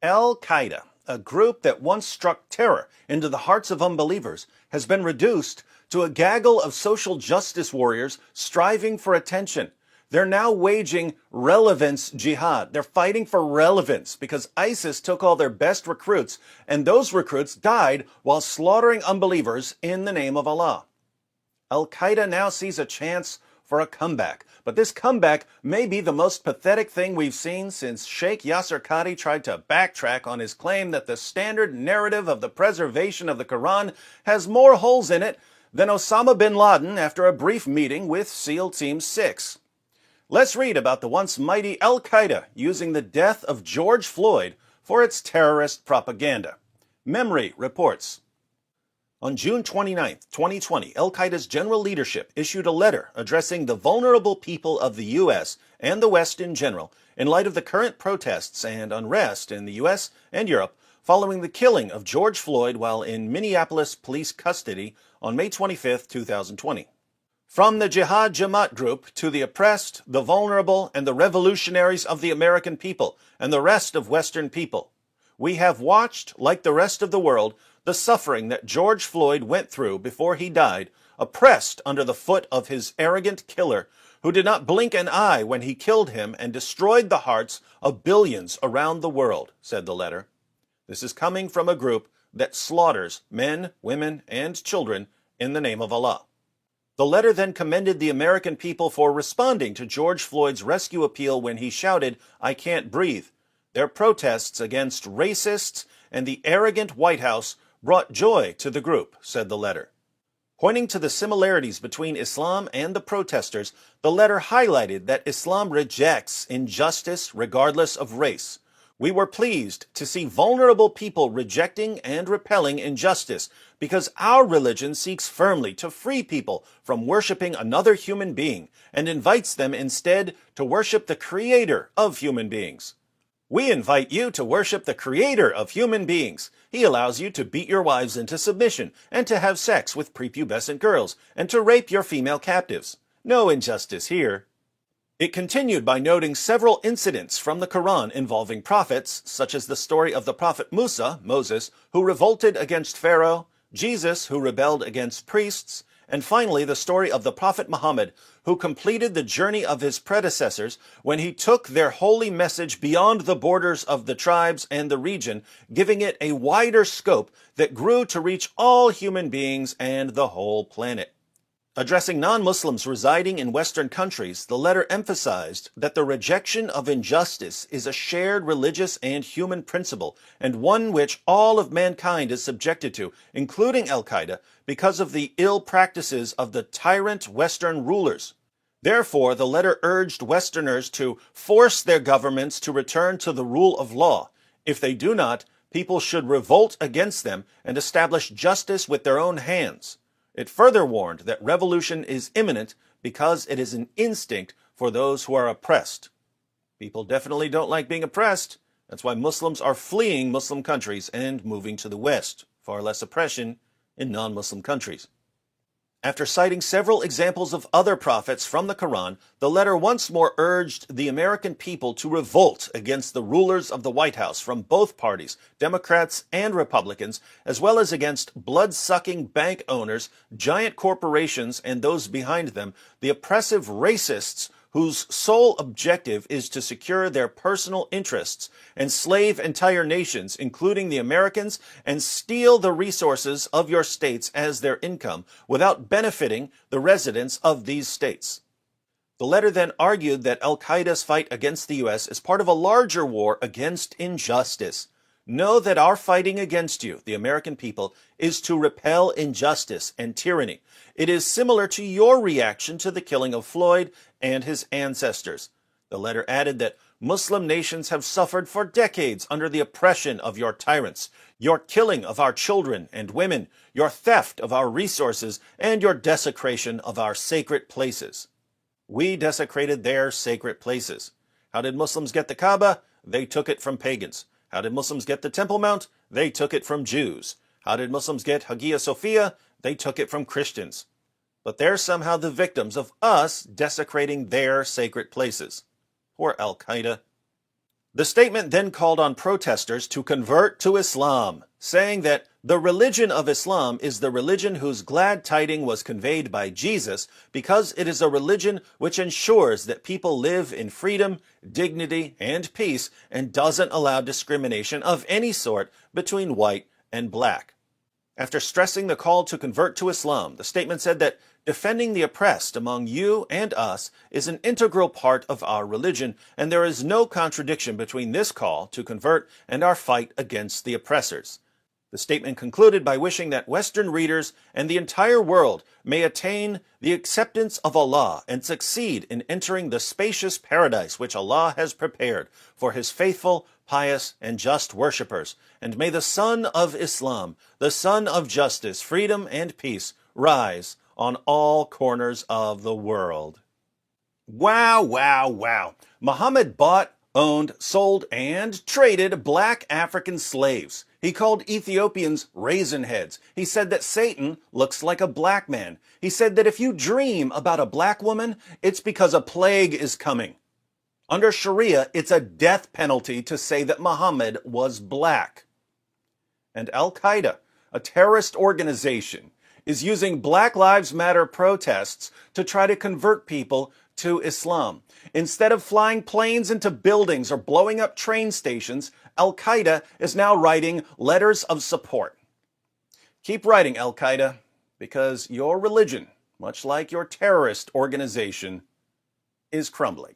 Al-Qaeda, a group that once struck terror into the hearts of unbelievers, has been reduced to a gaggle of social justice warriors striving for attention. They're now waging relevance jihad. They're fighting for relevance because ISIS took all their best recruits, and those recruits died while slaughtering unbelievers in the name of Allah. Al-Qaeda now sees a chance for a comeback, but this comeback may be the most pathetic thing we've seen since Sheikh Yasser Qadi tried to backtrack on his claim that the standard narrative of the preservation of the Quran has more holes in it than Osama bin Laden after a brief meeting with SEAL Team 6. Let's read about the once mighty Al-Qaeda using the death of George Floyd for its terrorist propaganda. Memory reports. On June 29, 2020, Al-Qaeda's general leadership issued a letter addressing the vulnerable people of the U.S. and the West in general in light of the current protests and unrest in the U.S. and Europe following the killing of George Floyd while in Minneapolis police custody on May 25, 2020. From the Jihad Jamaat group to the oppressed, the vulnerable, and the revolutionaries of the American people and the rest of Western people, we have watched, like the rest of the world, the suffering that George Floyd went through before he died, oppressed under the foot of his arrogant killer, who did not blink an eye when he killed him and destroyed the hearts of billions around the world, said the letter. This is coming from a group that slaughters men, women, and children in the name of Allah. The letter then commended the American people for responding to George Floyd's rescue appeal when he shouted, "I can't breathe." Their protests against racists and the arrogant White House brought joy to the group, said the letter. Pointing to the similarities between Islam and the protesters, the letter highlighted that Islam rejects injustice regardless of race. We were pleased to see vulnerable people rejecting and repelling injustice because our religion seeks firmly to free people from worshiping another human being and invites them instead to worship the creator of human beings. We invite you to worship the creator of human beings. He allows you to beat your wives into submission and to have sex with prepubescent girls and to rape your female captives. No injustice here. It continued by noting several incidents from the Quran involving prophets, such as the story of the prophet Musa, Moses, who revolted against Pharaoh, Jesus, who rebelled against priests, and finally the story of the prophet Muhammad, who completed the journey of his predecessors when he took their holy message beyond the borders of the tribes and the region, giving it a wider scope that grew to reach all human beings and the whole planet. Addressing non-Muslims residing in Western countries, the letter emphasized that the rejection of injustice is a shared religious and human principle, and one which all of mankind is subjected to, including Al-Qaeda, because of the ill practices of the tyrant Western rulers. Therefore, the letter urged Westerners to force their governments to return to the rule of law. If they do not, people should revolt against them and establish justice with their own hands. It further warned that revolution is imminent because it is an instinct for those who are oppressed. People definitely don't like being oppressed. That's why Muslims are fleeing Muslim countries and moving to the West. Far less oppression in non-Muslim countries. After citing several examples of other prophets from the Quran, the letter once more urged the American people to revolt against the rulers of the White House from both parties, Democrats and Republicans, as well as against blood-sucking bank owners, giant corporations, and those behind them, the oppressive racists whose sole objective is to secure their personal interests, enslave entire nations, including the Americans, and steal the resources of your states as their income without benefiting the residents of these states. The letter then argued that Al-Qaeda's fight against the U.S. is part of a larger war against injustice. Know that our fighting against you, the American people, is to repel injustice and tyranny. It is similar to your reaction to the killing of Floyd and his ancestors. The letter added that Muslim nations have suffered for decades under the oppression of your tyrants, your killing of our children and women, your theft of our resources, and your desecration of our sacred places. We desecrated their sacred places. How did Muslims get the Kaaba? They took it from pagans. How did Muslims get the Temple Mount? They took it from Jews. How did Muslims get Hagia Sophia? They took it from Christians. But they're somehow the victims of us desecrating their sacred places. Or Al-Qaeda. The statement then called on protesters to convert to Islam, saying that the religion of Islam is the religion whose glad tiding was conveyed by Jesus because it is a religion which ensures that people live in freedom, dignity, and peace and doesn't allow discrimination of any sort between white and black. After stressing the call to convert to Islam, the statement said that defending the oppressed among you and us is an integral part of our religion, and there is no contradiction between this call to convert and our fight against the oppressors. The statement concluded by wishing that Western readers and the entire world may attain the acceptance of Allah and succeed in entering the spacious paradise which Allah has prepared for His faithful, pious, and just worshippers. And may the sun of Islam, the sun of justice, freedom, and peace, rise on all corners of the world. Wow, wow, wow. Muhammad bought, owned, sold, and traded black African slaves. He called Ethiopians raisin heads. He said that Satan looks like a black man. He said that if you dream about a black woman, it's because a plague is coming. Under Sharia, it's a death penalty to say that Muhammad was black. And Al-Qaeda, a terrorist organization, is using Black Lives Matter protests to try to convert people to Islam. Instead of flying planes into buildings or blowing up train stations, Al-Qaeda is now writing letters of support. Keep writing, Al-Qaeda, because your religion, much like your terrorist organization, is crumbling.